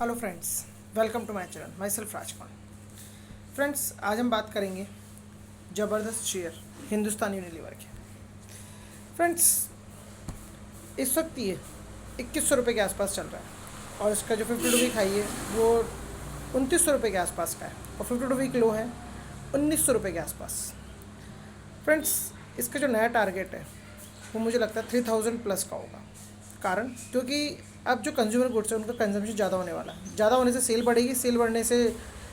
Hello friends, welcome to my channel. Myself Rajkumar. Friends, आज हम बात करेंगे ज़बरदस्त शेयर हिंदुस्तान यूनिलीवर के। फ्रेंड्स, इस वक्त ये 2100 रुपये के आसपास चल रहा है और इसका जो 52 वीक हाई है वो 2900 रुपये के आसपास का है और 52 वीक लो है 1900 रुपये के आसपास। फ्रेंड्स, इसका जो नया टारगेट है वो मुझे लगता है 3000 प्लस का होगा। कारण क्योंकि अब जो कंज्यूमर गुड्स है उनका कंजम्पशन ज़्यादा होने वाला है। ज़्यादा होने से सेल बढ़ेगी, सेल बढ़ने से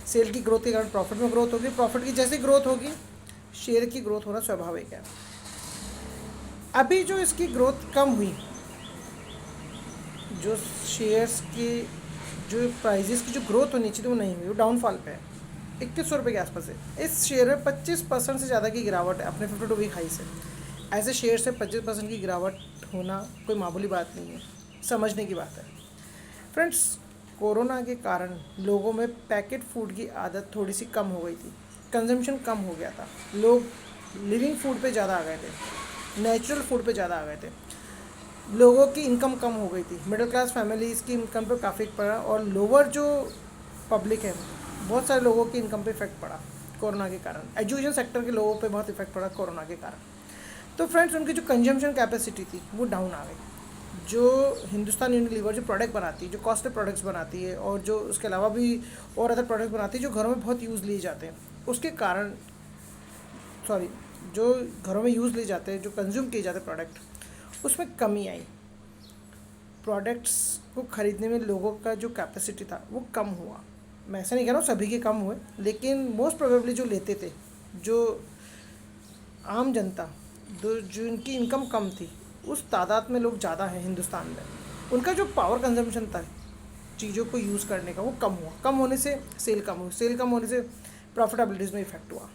सेल की ग्रोथ के कारण प्रॉफिट में ग्रोथ होगी, प्रॉफिट की जैसी ग्रोथ होगी शेयर की ग्रोथ होना स्वाभाविक है। अभी जो इसकी ग्रोथ कम हुई, जो शेयर्स की जो प्राइजेस की जो ग्रोथ होनी चाहिए वो नहीं हुई, वो डाउनफॉल पे है। 2100 रुपये के आसपास है। इस शेयर में 25% से ज़्यादा की गिरावट है अपने 52 वीक हाई से। ऐसे शेयर से 25% की गिरावट होना कोई मामूली बात नहीं है, समझने की बात है। फ्रेंड्स, कोरोना के कारण लोगों में पैकेट फूड की आदत थोड़ी सी कम हो गई थी, कंजम्पशन कम हो गया था। लोग लिविंग फूड पे ज़्यादा आ गए थे, नेचुरल फूड पे ज़्यादा आ गए थे। लोगों की इनकम कम हो गई थी, मिडिल क्लास फैमिलीज़ की इनकम पे काफ़ी पड़ा और लोअर जो पब्लिक है बहुत सारे लोगों की इनकम पे इफेक्ट पड़ा कोरोना के कारण। एजुकेशन सेक्टर के लोगों पे बहुत इफेक्ट पड़ा कोरोना के कारण। तो फ्रेंड्स, उनकी जो कंजम्पशन कैपेसिटी थी वो डाउन आ गई। जो हिंदुस्तान यूनिलीवर जो प्रोडक्ट बनाती है, जो कॉस्टली प्रोडक्ट्स बनाती है और जो उसके अलावा भी और अदर प्रोडक्ट्स बनाती है जो घरों में बहुत यूज़ लिए जाते हैं, उसके कारण जो घरों में यूज़ लिए जाते हैं, जो कंज्यूम किए जाते हैं प्रोडक्ट, उसमें कमी आई। प्रोडक्ट्स को ख़रीदने में लोगों का जो कैपेसिटी था वो कम हुआ। मैं ऐसा नहीं कह रहा हूँ सभी के कम हुए, लेकिन मोस्ट प्रोबेबली जो लेते थे, जो आम जनता, जो इनकी इनकम कम थी, उस तादाद में लोग ज़्यादा हैं हिंदुस्तान में। उनका जो पावर कंजम्पशन था चीज़ों को यूज़ करने का वो कम हुआ। कम होने से सेल कम हुई, सेल कम होने से प्रॉफिटेबिलिटीज़ में इफेक्ट हुआ।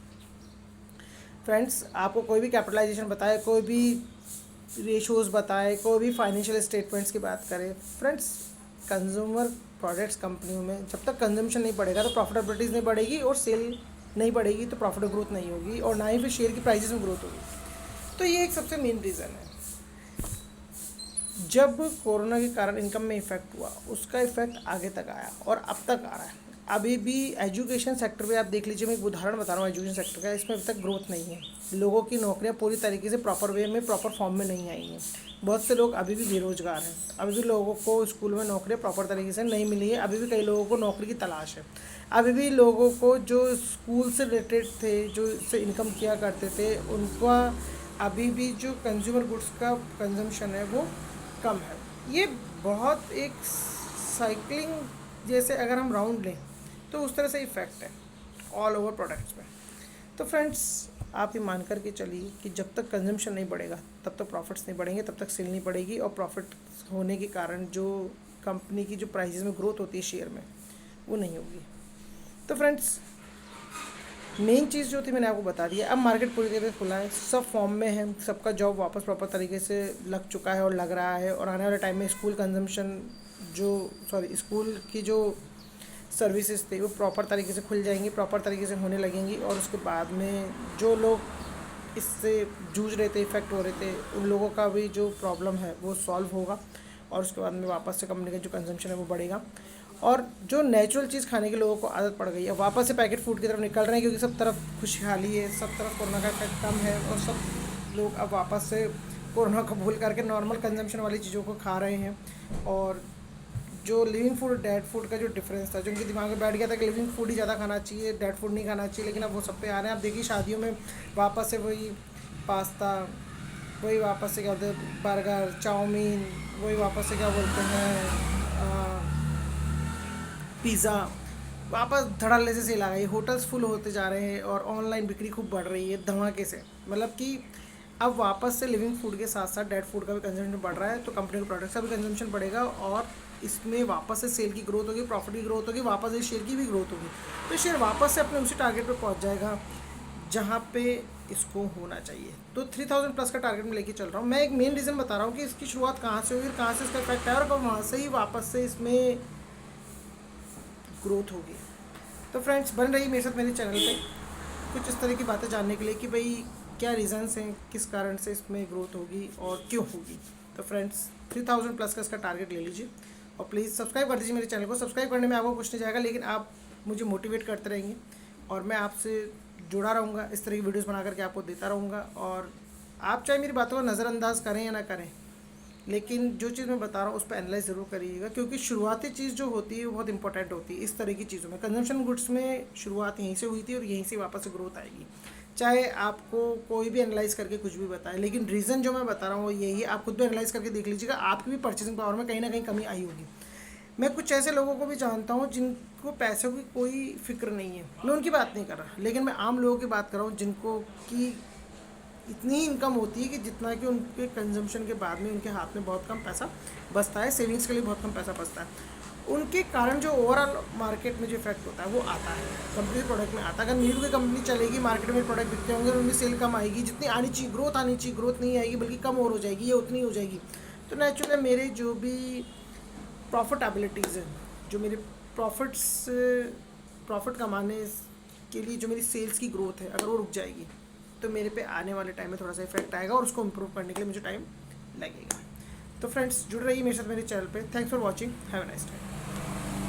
फ्रेंड्स, आपको कोई भी कैपिटलाइजेशन बताए, कोई भी रेशोज़ बताए, कोई भी फाइनेंशियल स्टेटमेंट्स की बात करें, फ्रेंड्स, कंज्यूमर प्रोडक्ट्स कंपनियों में जब तक कंजम्पशन नहीं बढ़ेगा तो प्रॉफिटेबिलिटीज़ नहीं बढ़ेगी और सेल नहीं बढ़ेगी तो प्रॉफिट ग्रोथ नहीं होगी और ना ही फिर शेयर की प्राइजेस में ग्रोथ होगी। तो ये एक सबसे मेन रीज़न है। जब कोरोना के कारण इनकम में इफ़ेक्ट हुआ, उसका इफ़ेक्ट आगे तक आया और अब तक आ रहा है। अभी भी एजुकेशन सेक्टर पे आप देख लीजिए, मैं एक उदाहरण बता रहा हूँ एजुकेशन सेक्टर का, इसमें अभी तक ग्रोथ नहीं है। लोगों की नौकरियाँ पूरी तरीके से प्रॉपर वे में, प्रॉपर फॉर्म में नहीं आई हैं। बहुत से लोग अभी भी बेरोजगार हैं, अभी भी लोगों को स्कूल में नौकरियाँ प्रॉपर तरीके से नहीं मिली है, अभी भी कई लोगों को नौकरी की तलाश है। अभी भी लोगों को जो स्कूल से रिलेटेड थे, जो इससे इनकम किया करते थे, उनका अभी भी जो कंज्यूमर गुड्स का कंजम्पशन है वो कम है। ये बहुत एक साइकिलिंग जैसे अगर हम राउंड लें तो उस तरह से इफ़ेक्ट है ऑल ओवर प्रोडक्ट्स में। तो फ्रेंड्स, आप ये मान करके चलिए कि जब तक कंजम्पशन नहीं बढ़ेगा तब तक प्रॉफिट्स नहीं बढ़ेंगे, तब तक सेल नहीं बढ़ेगी और प्रॉफिट होने के कारण जो कंपनी की जो प्राइजेस में ग्रोथ होती है शेयर में वो नहीं होगी। तो फ्रेंड्स, मेन चीज़ जो थी मैंने आपको बता दिया। अब मार्केट पूरी तरह से खुला है, सब फॉर्म में है, सबका जॉब वापस प्रॉपर तरीके से लग चुका है और लग रहा है और आने वाले टाइम में स्कूल कंजम्पशन स्कूल की जो सर्विसेज थे वो प्रॉपर तरीके से खुल जाएंगी, प्रॉपर तरीके से होने लगेंगी और उसके बाद में जो लोग इससे जूझ रहे थे, इफ़ेक्ट हो रहे थे, उन लोगों का भी जो प्रॉब्लम है वो सॉल्व होगा और उसके बाद में वापस से कंपनी का जो कंजम्पशन है वो बढ़ेगा। और जो नेचुरल चीज़ खाने के लोगों को आदत पड़ गई है वापस से पैकेट फूड की तरफ निकल रहे हैं, क्योंकि सब तरफ खुशहाली है, सब तरफ कोरोना का इफेक्ट कम है और सब लोग अब वापस से कोरोना को भूल करके नॉर्मल कंजम्पशन वाली चीज़ों को खा रहे हैं। और जो लिविंग फूड डेड फूड का जो डिफरेंस था, जो उनके दिमाग में बैठ गया था कि लिविंग फूड ही ज़्यादा खाना चाहिए, डेड फूड नहीं खाना चाहिए, लेकिन अब वो सब पे आ रहे हैं। आप देखिए शादियों में वापस से वही पास्ता, वही वापस से क्या बोलते हैं बर्गर, चाउमीन, वही वापस से क्या बोलते हैं पिज़्ज़ा, वापस धड़ल्ले से सेल आ गई। होटल्स फुल होते जा रहे हैं और ऑनलाइन बिक्री खूब बढ़ रही है धमाके से। मतलब कि अब वापस से लिविंग फूड के साथ साथ डेड फूड का भी कंजम्पशन बढ़ रहा है, तो कंपनी के प्रोडक्ट्स का भी कंजम्पशन बढ़ेगा और इसमें वापस से सेल की ग्रोथ होगी, प्रॉफिट की ग्रोथ होगी, वापस से शेयर की भी ग्रोथ होगी। तो शेयर वापस से अपने उसी टारगेट पे पहुंच जाएगा जहाँ पे इसको होना चाहिए। तो 3000 प्लस का टारगेट में लेके चल रहा हूँ। मैं एक मेन रीज़न बता रहा हूँ कि इसकी शुरुआत कहाँ से हुई, कहाँ से इसका इफेक्ट आया और कब वहाँ से ही वापस से इसमें ग्रोथ होगी। तो फ्रेंड्स, बन रही मेरे साथ मेरे चैनल पे कुछ इस तरह की बातें जानने के लिए कि भाई क्या रीज़न्स हैं, किस कारण से इसमें ग्रोथ होगी और क्यों होगी। तो फ्रेंड्स, 3000 प्लस का इसका टारगेट ले लीजिए और प्लीज़ सब्सक्राइब कर दीजिए मेरे चैनल को। सब्सक्राइब करने में आपको कुछ नहीं जाएगा, लेकिन आप मुझे मोटिवेट करते रहेंगे और मैं आपसे जुड़ा रहूँगा, इस तरह की वीडियोस बना करके आपको देता रहूँगा। और आप चाहे मेरी बातों को नज़रअंदाज करें या ना करें, लेकिन जो चीज़ मैं बता रहा हूँ उस पर एनालाइज ज़रूर करिएगा, क्योंकि शुरुआती चीज़ जो होती है वो बहुत इंपॉर्टेंट होती है। इस तरह की चीज़ों में, कंजम्पशन गुड्स में शुरुआत यहीं से हुई थी और यहीं से वापस से ग्रोथ आएगी। चाहे आपको कोई भी एनालाइज करके कुछ भी बताए, लेकिन रीज़न जो मैं बता रहा हूँ वो यही है। आप खुद भी एनालाइज करके देख लीजिएगा, आपकी भी परचेसिंग पावर में कहीं ना कहीं कमी आई होगी। मैं कुछ ऐसे लोगों को भी जानता हूँ जिनको पैसों की कोई फिक्र नहीं है, मैं उनकी बात नहीं कर रहा, लेकिन मैं आम लोगों की बात कर रहा हूँ जिनको कि इतनी ही इनकम होती है कि जितना कि उनके कंजम्पशन के बाद में उनके हाथ में बहुत कम पैसा बचता है, सेविंग्स के लिए बहुत कम पैसा बचता है। उनके कारण जो ओवरऑल मार्केट में जो इफेक्ट होता है वो आता है, कंपनी प्रोडक्ट में आता है। अगर नीड की कंपनी चलेगी, मार्केट में प्रोडक्ट बिकते होंगे, उनकी सेल कम आएगी, जितनी आनी चाहिए ग्रोथ आनी चाहिए, ग्रोथ नहीं आएगी बल्कि कम और हो जाएगी, ये उतनी हो जाएगी। तो नेचुरली मेरे जो भी प्रॉफिटेबिलिटीज़ हैं, जो मेरे प्रॉफिट कमाने के लिए जो मेरी सेल्स की ग्रोथ है, अगर वो रुक जाएगी तो मेरे पे आने वाले टाइम में थोड़ा सा इफेक्ट आएगा और उसको इम्प्रूव करने के लिए मुझे टाइम लगेगा। तो फ्रेंड्स, जुड़ रहिए मेरे साथ मेरे चैनल पे। Thanks for watching, have a nice time.